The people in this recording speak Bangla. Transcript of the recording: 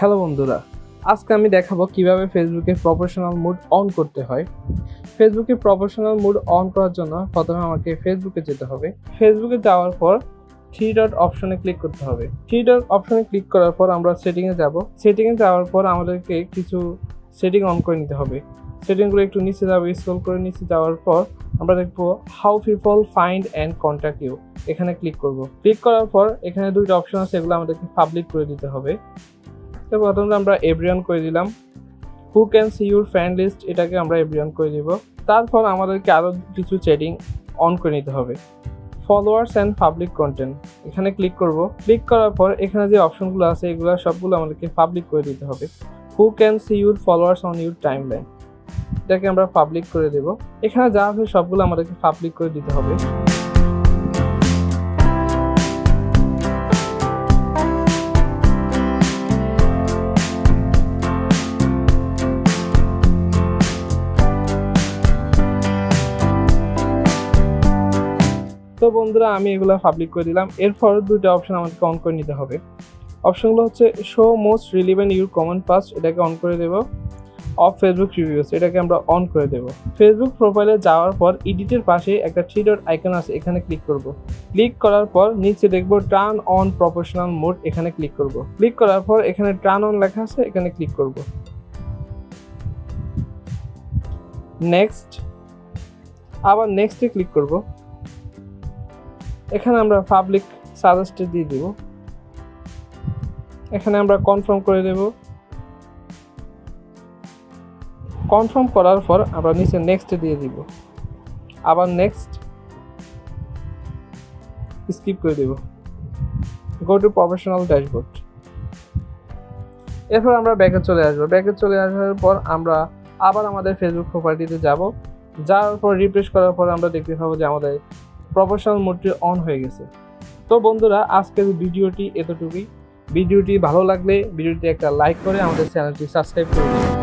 হ্যালো বন্ধুরা, আজকে আমি দেখাবো কিভাবে ফেসবুকে প্রফেশনাল মোড অন করতে হয়। ফেসবুকে প্রফেশনাল মোড অন করার জন্য প্রথমে আমাকে ফেসবুকে যেতে হবে। ফেসবুকে যাওয়ার পর থ্রি ডট অপশনে ক্লিক করতে হবে। থ্রি ডট অপশনে ক্লিক করার পর আমরা সেটিংয়ে যাব। সেটিংয়ে যাওয়ার পর আমাদেরকে কিছু সেটিং অন করে নিতে হবে। সেটিংগুলো একটু নিচে যাবে, স্ক্রল করে নিচে যাওয়ার পর আমরা দেখবো how people find and contact you. এখানে ক্লিক করব। ক্লিক করার পর এখানে দুইটা অপশন আছে, এগুলো আমাদেরকে পাবলিক করে দিতে হবে। তো প্রথমে আমরা এভরিওয়ান করে দিলাম। Who can see your friend list, এটাকে আমরা এভরিওয়ান করে দিব। তারপর আমাদেরকে আরও কিছু সেটিং অন করে নিতে হবে। ফলোয়ার্স অ্যান্ড পাবলিক কন্টেন্ট, এখানে ক্লিক করব। ক্লিক করার পর এখানে যে অপশনগুলো আছে এগুলো সবগুলো আমাদেরকে পাবলিক করে দিতে হবে। হু can see your followers on your timeline, এটাকে আমরা পাবলিক করে দেব। এখানে যা আছে সবগুলো আমাদেরকে পাবলিক করে দিতে হবে। তো বন্ধুরা, আমি এগুলো পাবলিক করে দিলাম। এরপর দুটো অপশন আমাদেরকে অন করে নিতে হবে। অপশনগুলো হচ্ছে show most relevant your comment first, এটাকে অন করে দেব। অফ ফেসবুক রিভিউস, এটাকে আমরা অন করে দেব। ফেসবুক প্রোফাইলে যাওয়ার পর এডিটের পাশে একটা থ্রি ডট আইকন আছে, এখানে ক্লিক করব। ক্লিক করার পর নিচে দেখব টার্ন অন প্রফেশনাল মোড, এখানে ক্লিক করব। ক্লিক করার পর এখানে টার্ন অন লেখা আছে, এখানে ক্লিক করব। নেক্সট, আবার নেক্সটে ক্লিক করব। এখানে আমরা পাবলিক সাজেস্টেড দিয়ে দেব। এখানে আমরা কনফার্ম করে দেব। কনফার্ম করার পর আমরা নিচে নেক্সট দিয়ে দিব। আবার নেক্সট, স্কিপ করে দেব। Go to professional dashboard. এরপর আমরা ব্যাকে চলে আসবো। ব্যাকে চলে আসার পর আমরা আবার আমাদের ফেসবুক প্রোফাইলটিতে যাব। যাওয়ার পর রিফ্রেশ করার পর আমরা দেখতে পাবো যে আমাদের প্রফেশনাল মোডটি অন হয়ে গেছে। তো বন্ধুরা, আজকের ভিডিওটি এতটুকুই। ভিডিওটি ভালো লাগলে ভিডিওটি একটা লাইক করে আমাদের চ্যানেলটি সাবস্ক্রাইব করে দিন।